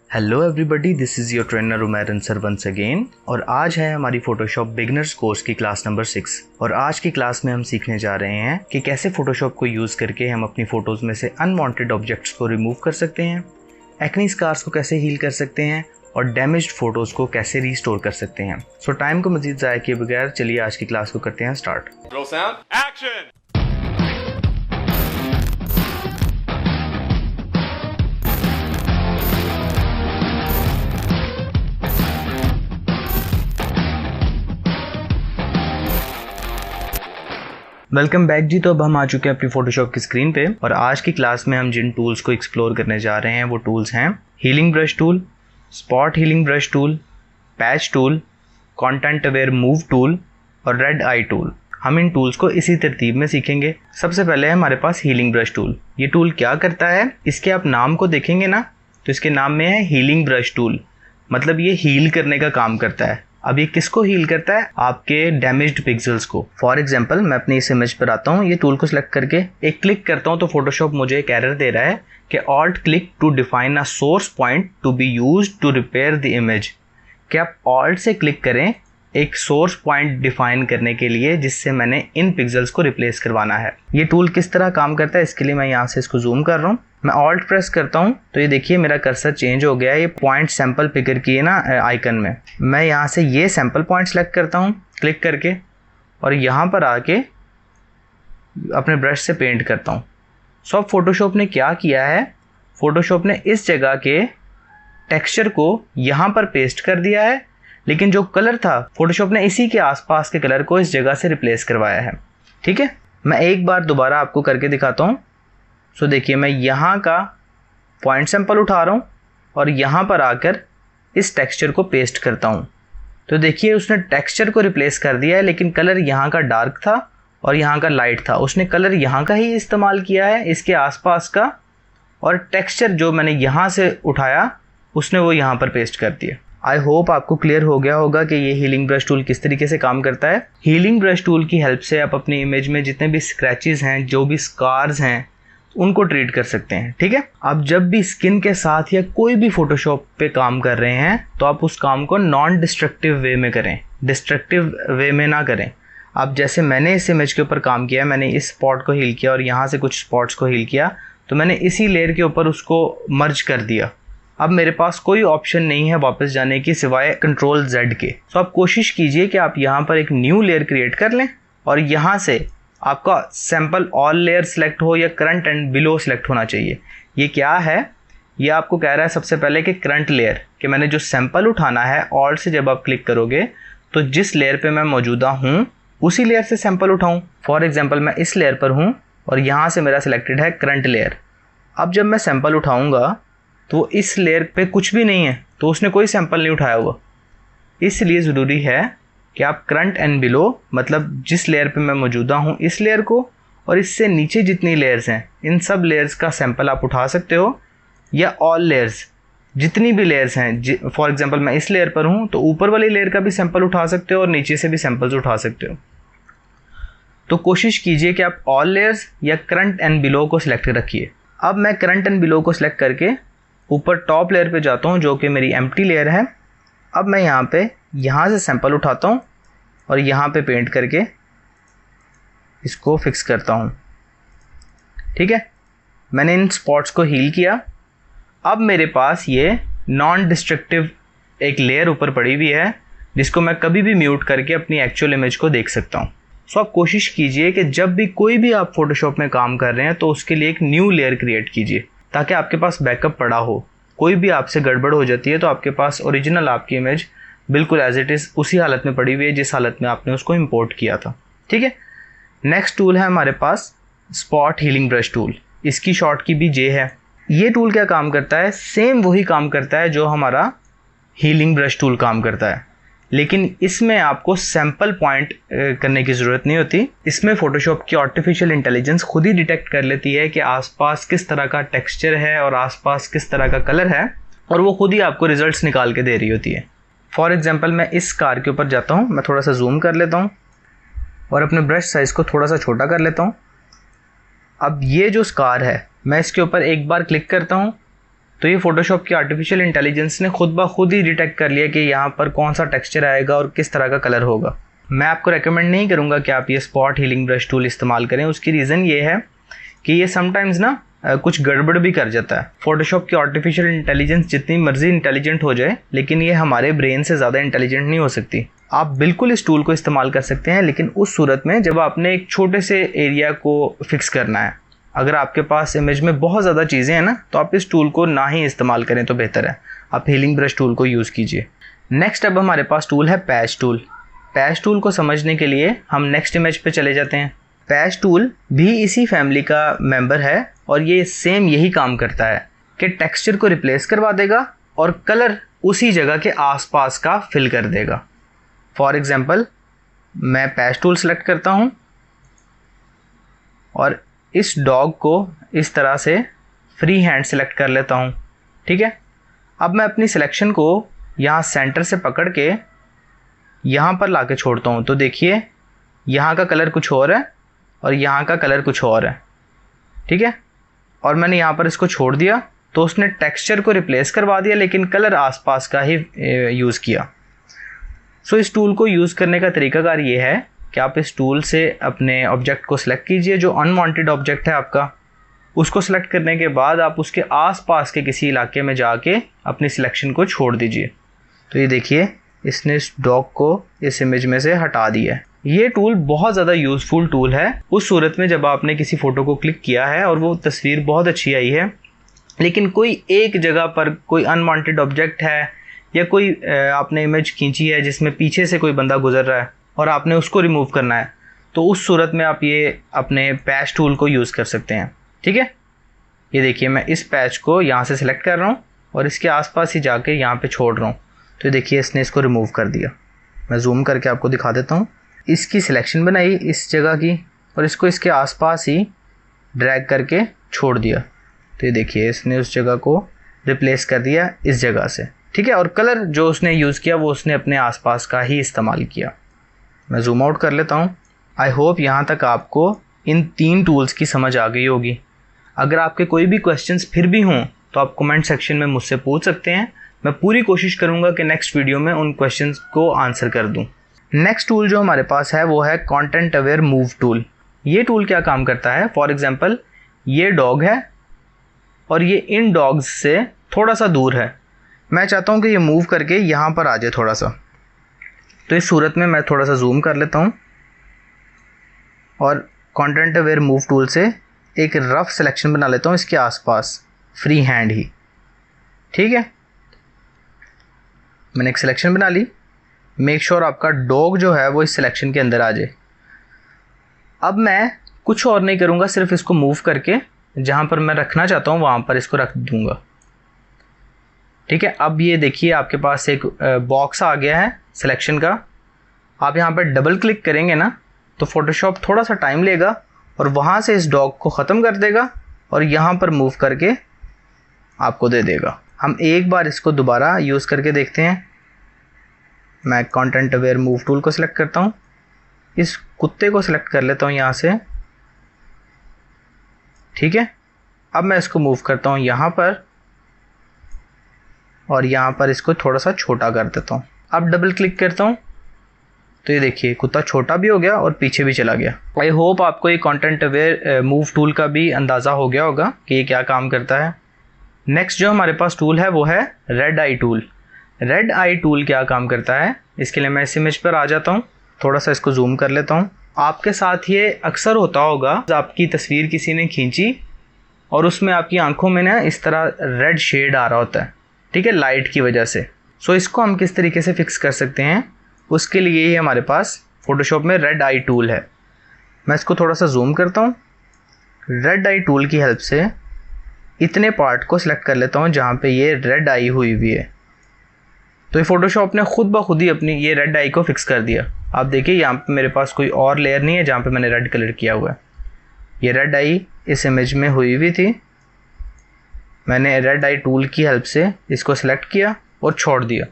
Hello everybody, this is your trainer Umair Ansar once again. और आज है हमारी फोटोशॉप बिगनर्स कोर्स की क्लास नंबर 6। और आज की क्लास में हम सीखने जा रहे हैं कि कैसे फोटोशॉप को यूज़ करके हम अपनी फ़ोटोज़ में से अनवांटेड ऑब्जेक्ट्स को रिमूव कर सकते हैं, एक्ने स्कार्स को कैसे हील कर सकते हैं और डैमेज्ड फ़ोटोज़ को कैसे रीस्टोर कर सकते हैं। सो टाइम को मज़ीद ज़ाया किए बगैर चलिए आज की क्लास को करते हैं start. Roll sound. Action! Welcome back जी। तो अब हम आ चुके हैं अपनी फोटोशॉप की स्क्रीन पे और आज की क्लास में हम जिन टूल्स को एक्सप्लोर करने जा रहे हैं वो टूल्स हैं healing brush tool, spot healing brush tool, patch tool, content aware move tool और रेड आई टूल। हम इन टूल्स को इसी तरतीब में सीखेंगे। सबसे पहले है हमारे पास हीलिंग ब्रश टूल। ये टूल क्या करता है, इसके आप नाम को देखेंगे ना तो इसके नाम में है हीलिंग ब्रश टूल, मतलब ये हील करने का काम करता है। अब ये किसको हील करता है? आपके डैमेज्ड पिक्सेल्स को। फॉर एग्जांपल मैं अपनी इस इमेज पर आता हूँ, ये टूल को सिलेक्ट करके एक क्लिक करता हूँ तो फोटोशॉप मुझे एक एरर दे रहा है कि alt click to define a source point to be used to repair the image. कि आप ऑल्ट से क्लिक करें एक सोर्स पॉइंट डिफाइन करने के लिए जिससे मैंने इन पिक्सेल्स को रिप्लेस करवाना है। ये टूल किस तरह काम करता है इसके लिए मैं यहाँ से इसको जूम कर रहा हूँ। मैं ऑल्ट प्रेस करता हूँ तो ये देखिए मेरा कर्सर चेंज हो गया है। ये पॉइंट सैंपल पिकर की है ना आइकन में। मैं यहाँ से ये सैंपल पॉइंट सेलेक्ट करता हूँ क्लिक करके और यहाँ पर आके अपने ब्रश से पेंट करता हूँ। सो अब फोटोशॉप ने क्या किया है, फोटोशॉप ने इस जगह के टेक्सचर को यहाँ पर पेस्ट कर दिया है, लेकिन जो कलर था फोटोशॉप ने इसी के आसपास के कलर को इस जगह से रिप्लेस करवाया है। ठीक है, मैं एक बार दोबारा आपको करके दिखाता हूँ। सो देखिए मैं यहाँ का पॉइंट सैंपल उठा रहा हूँ और यहाँ पर आकर इस टेक्सचर को पेस्ट करता हूँ तो देखिए उसने टेक्सचर को रिप्लेस कर दिया है, लेकिन कलर यहाँ का डार्क था और यहाँ का लाइट था। उसने कलर यहाँ का ही इस्तेमाल किया है इसके आसपास का, और टेक्सचर जो मैंने यहाँ से उठाया उसने वो यहाँ पर पेस्ट कर दिया। आई होप आपको क्लियर हो गया होगा कि ये हीलिंग ब्रश टूल किस तरीके से काम करता है। हीलिंग ब्रश टूल की हेल्प से आप अपनी इमेज में जितने भी स्क्रैचेस हैं, जो भी स्कार्स हैं, उनको ट्रीट कर सकते हैं। ठीक है, आप जब भी स्किन के साथ या कोई भी फोटोशॉप पे काम कर रहे हैं तो आप उस काम को नॉन डिस्ट्रक्टिव वे में करें, डिस्ट्रक्टिव वे में ना करें। अब जैसे मैंने इस इमेज के ऊपर काम किया, मैंने इस स्पॉट को हील किया और यहाँ से कुछ स्पॉट्स को हील किया तो मैंने इसी लेयर के ऊपर उसको मर्ज कर दिया। अब मेरे पास कोई ऑप्शन नहीं है वापस जाने की सिवाय कंट्रोल Z के। तो आप कोशिश कीजिए कि आप यहाँ पर एक न्यू लेयर क्रिएट कर लें और यहाँ से आपका सैंपल ऑल लेयर सेलेक्ट हो या करंट एंड बिलो सेलेक्ट होना चाहिए। ये क्या है, ये आपको कह रहा है सबसे पहले कि करंट लेयर, कि मैंने जो सैंपल उठाना है ऑल्ट से जब आप क्लिक करोगे तो जिस लेयर पे मैं मौजूदा हूँ उसी लेयर से सैंपल उठाऊँ। फॉर एग्जाम्पल मैं इस लेयर पर हूँ और यहाँ से मेरा सिलेक्टेड है करंट लेयर। अब जब मैं सैंपल उठाऊँगा तो इस लेयर पे कुछ भी नहीं है तो उसने कोई सैंपल नहीं उठाया हुआ। इसलिए ज़रूरी है कि आप करंट एंड बिलो, मतलब जिस लेयर पे मैं मौजूदा हूँ इस लेयर को और इससे नीचे जितनी लेयर्स हैं इन सब लेयर्स का सैंपल आप उठा सकते हो, या ऑल लेयर्स जितनी भी लेयर्स हैं। फॉर एग्जांपल मैं इस लेयर पर हूँ तो ऊपर वाली लेयर का भी सैंपल उठा सकते हो और नीचे से भी सैंपल्स उठा सकते हो। तो कोशिश कीजिए कि आप ऑल लेयर्स या करंट एंड बिलो को सिलेक्ट रखिए। अब मैं करंट एंड बिलो को सिलेक्ट करके ऊपर टॉप लेयर पे जाता हूँ जो कि मेरी एम्प्टी लेयर है। अब मैं यहाँ से सैंपल उठाता हूँ और यहाँ पे पेंट करके इसको फिक्स करता हूँ। ठीक है, मैंने इन स्पॉट्स को हील किया। अब मेरे पास ये नॉन डिस्ट्रक्टिव एक लेयर ऊपर पड़ी हुई है जिसको मैं कभी भी म्यूट करके अपनी एक्चुअल इमेज को देख सकता हूँ। सो आप कोशिश कीजिए कि जब भी कोई भी आप फोटोशॉप में काम कर रहे हैं तो उसके लिए एक न्यू लेयर क्रिएट कीजिए ताकि आपके पास बैकअप पड़ा हो। कोई भी आपसे गड़बड़ हो जाती है तो आपके पास ओरिजिनल आपकी इमेज बिल्कुल एज इट इज़ उसी हालत में पड़ी हुई है जिस हालत में आपने उसको इंपोर्ट किया था। ठीक है, नेक्स्ट टूल है हमारे पास स्पॉट हीलिंग ब्रश टूल। इसकी शॉर्ट की भी J है। ये टूल क्या काम करता है, सेम वही काम करता है जो हमारा हीलिंग ब्रश टूल काम करता है, लेकिन इसमें आपको सैंपल पॉइंट करने की ज़रूरत नहीं होती। इसमें फोटोशॉप की आर्टिफिशियल इंटेलिजेंस खुद ही डिटेक्ट कर लेती है कि आसपास किस तरह का टेक्सचर है और आसपास किस तरह का कलर है और वो खुद ही आपको रिजल्ट्स निकाल के दे रही होती है। फॉर एग्जांपल मैं इस कार के ऊपर जाता हूँ, मैं थोड़ा सा जूम कर लेता हूँ और अपने ब्रश साइज़ को थोड़ा सा छोटा कर लेता हूँ। अब ये जो कार है मैं इसके ऊपर एक बार क्लिक करता हूँ तो ये फोटोशॉप की आर्टिफिशियल इंटेलिजेंस ने खुद ब खुद ही डिटेक्ट कर लिया कि यहाँ पर कौन सा टेक्सचर आएगा और किस तरह का कलर होगा। मैं आपको रेकमेंड नहीं करूँगा कि आप ये स्पॉट हीलिंग ब्रश टूल इस्तेमाल करें। उसकी रीज़न ये है कि ये समटाइम्स ना कुछ गड़बड़ भी कर जाता है। फोटोशॉप की आर्टिफिशियल इंटेलिजेंस जितनी मर्जी इंटेलिजेंट हो जाए, लेकिन ये हमारे ब्रेन से ज़्यादा इंटेलिजेंट नहीं हो सकती। आप बिल्कुल इस टूल को इस्तेमाल कर सकते हैं, लेकिन उस सूरत में जब आपने एक छोटे से एरिया को फिक्स करना है। अगर आपके पास इमेज में बहुत ज़्यादा चीज़ें हैं ना, तो आप इस टूल को ना ही इस्तेमाल करें तो बेहतर है। आप हीलिंग ब्रश टूल को यूज़ कीजिए। नेक्स्ट अब हमारे पास टूल है पैच टूल। पैच टूल को समझने के लिए हम नेक्स्ट इमेज पे चले जाते हैं। पैच टूल भी इसी फैमिली का मेंबर है और ये सेम यही काम करता है कि टेक्सचर को रिप्लेस करवा देगा और कलर उसी जगह के आसपास का फिल कर देगा। फॉर एग्जांपल, मैं पैच टूल सेलेक्ट करता हूँ और इस डॉग को इस तरह से फ्री हैंड सेलेक्ट कर लेता हूँ। ठीक है, अब मैं अपनी सिलेक्शन को यहाँ सेंटर से पकड़ के यहाँ पर ला के छोड़ता हूँ। तो देखिए, यहाँ का कलर कुछ और है और यहाँ का कलर कुछ और है। ठीक है, और मैंने यहाँ पर इसको छोड़ दिया तो उसने टेक्सचर को रिप्लेस करवा दिया, लेकिन कलर आसपास का ही यूज़ किया। सो इस टूल को यूज़ करने का तरीकाकार ये है कि आप इस टूल से अपने ऑब्जेक्ट को सिलेक्ट कीजिए। जो अनवांटेड ऑब्जेक्ट है आपका, उसको सिलेक्ट करने के बाद आप उसके आसपास के किसी इलाके में जाके अपनी सिलेक्शन को छोड़ दीजिए। तो ये देखिए, इसने इस डॉग को इस इमेज में से हटा दिया है। ये टूल बहुत ज़्यादा यूज़फुल टूल है उस सूरत में जब आपने किसी फ़ोटो को क्लिक किया है और वो तस्वीर बहुत अच्छी आई है, लेकिन कोई एक जगह पर कोई अनवांटेड ऑब्जेक्ट है या कोई आपने इमेज खींची है जिसमें पीछे से कोई बंदा गुजर रहा है और आपने उसको रिमूव करना है, तो उस सूरत में आप ये अपने पैच टूल को यूज़ कर सकते हैं। ठीक है, ये देखिए, मैं इस पैच को यहाँ से सिलेक्ट कर रहा हूँ और इसके आसपास ही जाके यहाँ पे छोड़ रहा हूँ। तो देखिए, इसने इसको रिमूव कर दिया। मैं जूम करके आपको दिखा देता हूँ। इसकी सिलेक्शन बनाई इस जगह की और इसको इसके आसपास ही ड्रैग करके छोड़ दिया। तो ये देखिए, इसने उस जगह को रिप्लेस कर दिया इस जगह से। ठीक है, और कलर जो उसने यूज़ किया वो उसने अपने आसपास का ही इस्तेमाल किया। मैं जूम आउट कर लेता हूँ। आई होप यहाँ तक आपको इन 3 टूल्स की समझ आ गई होगी। अगर आपके कोई भी क्वेश्चंस फिर भी हों तो आप कमेंट सेक्शन में मुझसे पूछ सकते हैं। मैं पूरी कोशिश करूँगा कि नेक्स्ट वीडियो में उन क्वेश्चंस को आंसर कर दूँ। नेक्स्ट टूल जो हमारे पास है वो है कंटेंट अवेयर मूव टूल। ये टूल क्या काम करता है? फॉर एग्जांपल, ये डॉग है और ये इन डॉग्स से थोड़ा सा दूर है। मैं चाहता हूँ कि ये मूव करके यहाँ पर आ जाए थोड़ा सा। तो इस सूरत में मैं थोड़ा सा जूम कर लेता हूँ और कंटेंट अवेयर मूव टूल से एक रफ सिलेक्शन बना लेता हूँ इसके आसपास, फ्री हैंड ही। ठीक है, मैंने एक सिलेक्शन बना ली। मेक श्योर आपका डॉग जो है वो इस सिलेक्शन के अंदर आ जाए। अब मैं कुछ और नहीं करूँगा, सिर्फ इसको मूव करके जहाँ पर मैं रखना चाहता हूँ वहाँ पर इसको रख दूँगा। ठीक है, अब ये देखिए, आपके पास एक बॉक्स आ गया है सिलेक्शन का। आप यहाँ पर डबल क्लिक करेंगे ना तो फोटोशॉप थोड़ा सा टाइम लेगा और वहाँ से इस डॉग को ख़त्म कर देगा और यहाँ पर मूव करके आपको दे देगा। हम एक बार इसको दोबारा यूज़ करके देखते हैं। मैं कंटेंट अवेयर मूव टूल को सिलेक्ट करता हूँ, इस कुत्ते को सिलेक्ट कर लेता हूँ यहाँ से। ठीक है, अब मैं इसको मूव करता हूँ यहाँ पर और यहाँ पर इसको थोड़ा सा छोटा कर देता हूँ। अब डबल क्लिक करता हूँ तो ये देखिए, कुत्ता छोटा भी हो गया और पीछे भी चला गया। आई होप आपको ये कंटेंट अवेयर मूव टूल का भी अंदाज़ा हो गया होगा कि ये क्या काम करता है। नेक्स्ट जो हमारे पास टूल है वो है red I tool. Red I tool क्या काम करता है, इसके लिए मैं इस इमेज पर आ जाता हूँ, थोड़ा सा इसको जूम कर लेता हूँ। आपके साथ ये अक्सर होता होगा, आपकी तस्वीर किसी ने खींची और उसमें आपकी आंखों में ना इस तरह रेड शेड आ रहा होता है। ठीक है, लाइट की वजह से। सो इसको हम किस तरीके से फिक्स कर सकते हैं, उसके लिए ही हमारे पास फोटोशॉप में रेड आई टूल है। मैं इसको थोड़ा सा जूम करता हूँ। रेड आई टूल की हेल्प से इतने पार्ट को सिलेक्ट कर लेता हूँ जहाँ पे ये रेड आई हुई हुई है। तो ये फोटोशॉप ने खुद ब खुद ही अपनी ये रेड आई को फिक्स कर दिया। आप देखिए, यहाँ पे मेरे पास कोई और लेयर नहीं है जहाँ पे मैंने रेड कलर किया हुआ है। ये रेड आई इस इमेज में हुई हुई थी। मैंने रेड आई टूल की हेल्प से इसको सिलेक्ट किया और छोड़ दिया।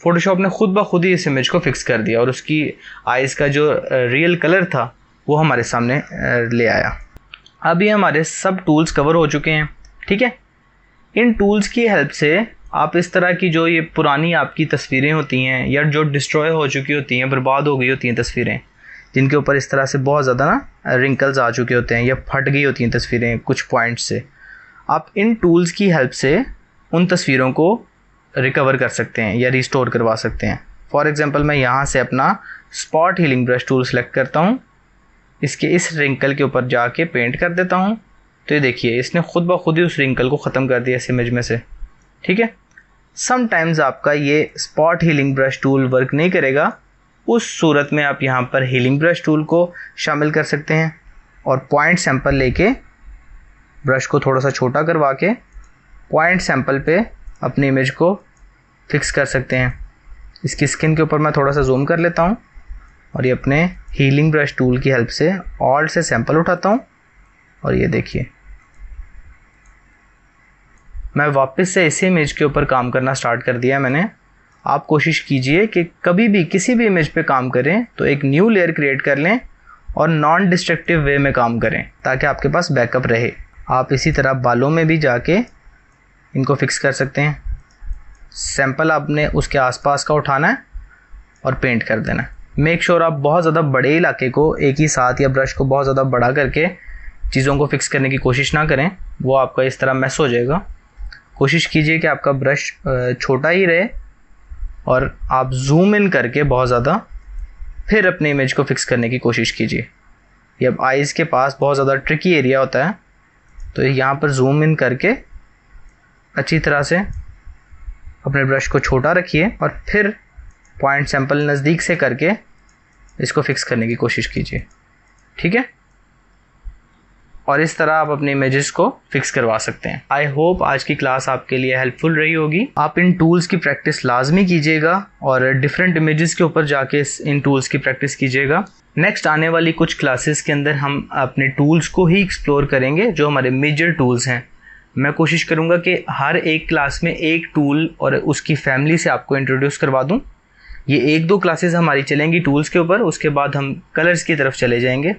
फोटोशॉप ने खुद ब खुद ही इस इमेज को फिक्स कर दिया और उसकी आइज़ का जो रियल कलर था वो हमारे सामने ले आया। अब ये हमारे सब टूल्स कवर हो चुके हैं। ठीक है, इन टूल्स की हेल्प से आप इस तरह की जो ये पुरानी आपकी तस्वीरें होती हैं या जो डिस्ट्रॉय हो चुकी होती हैं, बर्बाद हो गई होती हैं तस्वीरें, जिनके ऊपर इस तरह से बहुत ज़्यादा ना रिंकल्स आ चुके होते हैं या फट गई होती हैं तस्वीरें कुछ पॉइंट्स से, आप इन टूल्स की हेल्प से उन तस्वीरों को रिकवर कर सकते हैं या रिस्टोर करवा सकते हैं। फॉर एग्ज़ाम्पल मैं यहाँ से अपना spot healing brush tool select करता हूँ, इसके इस रिंकल के ऊपर जाके पेंट कर देता हूँ, तो ये देखिए इसने खुद ब खुद ही उस रिंकल को ख़त्म कर दिया इस इमेज में से। ठीक है, समटाइम्स आपका ये spot healing brush tool work नहीं करेगा, उस सूरत में आप यहाँ पर हीलिंग ब्रश टूल को शामिल कर सकते हैं और पॉइंट सैंपल लेके ब्रश को थोड़ा सा छोटा करवा के पॉइंट सैंपल पे अपनी इमेज को फिक्स कर सकते हैं। इसकी स्किन के ऊपर मैं थोड़ा सा जूम कर लेता हूँ और ये अपने हीलिंग ब्रश टूल की हेल्प से ऑल्ट से सैंपल उठाता हूँ और ये देखिए मैं वापस से इसी इमेज के ऊपर काम करना स्टार्ट कर दिया है मैंने। आप कोशिश कीजिए कि कभी भी किसी भी इमेज पे काम करें तो एक न्यू लेयर क्रिएट कर लें और नॉन डिस्ट्रक्टिव वे में काम करें ताकि आपके पास बैकअप रहे। आप इसी तरह बालों में भी जाके इनको फिक्स कर सकते हैं। सैंपल आपने उसके आसपास का उठाना है और पेंट कर देना है। मेक श्योर आप बहुत ज़्यादा बड़े इलाके को एक ही साथ या ब्रश को बहुत ज़्यादा बड़ा करके चीज़ों को फिक्स करने की कोशिश ना करें, वो आपका इस तरह मैस हो जाएगा। कोशिश कीजिए कि आपका ब्रश छोटा ही रहे और आप जूम इन करके बहुत ज़्यादा फिर अपने इमेज को फिक्स करने की कोशिश कीजिए। ये अब आइज़ के पास बहुत ज़्यादा ट्रिकी एरिया होता है, तो यहाँ पर जूम इन करके अच्छी तरह से अपने ब्रश को छोटा रखिए और फिर पॉइंट सैंपल नज़दीक से करके इसको फिक्स करने की कोशिश कीजिए। ठीक है, और इस तरह आप अपने इमेजेस को फिक्स करवा सकते हैं। आई होप आज की क्लास आपके लिए हेल्पफुल रही होगी। आप इन टूल्स की प्रैक्टिस लाजमी कीजिएगा और डिफरेंट इमेजेस के ऊपर जाके इन टूल्स की प्रैक्टिस कीजिएगा। नेक्स्ट आने वाली कुछ क्लासेस के अंदर हम अपने टूल्स को ही एक्सप्लोर करेंगे जो हमारे मेजर टूल्स हैं। मैं कोशिश करूँगा कि हर एक क्लास में एक टूल और उसकी फैमिली से आपको इंट्रोड्यूस करवा दूँ। ये 1-2 क्लासेस हमारी चलेंगी टूल्स के ऊपर, उसके बाद हम कलर्स की तरफ चले जाएंगे।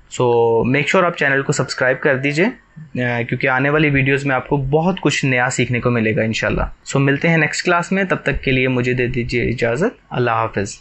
सो मेक श्योर आप चैनल को सब्सक्राइब कर दीजिए क्योंकि आने वाली वीडियोस में आपको बहुत कुछ नया सीखने को मिलेगा इंशाल्लाह। सो मिलते हैं नेक्स्ट क्लास में, तब तक के लिए मुझे दे दीजिए इजाज़त। अल्लाह हाफ़िज़।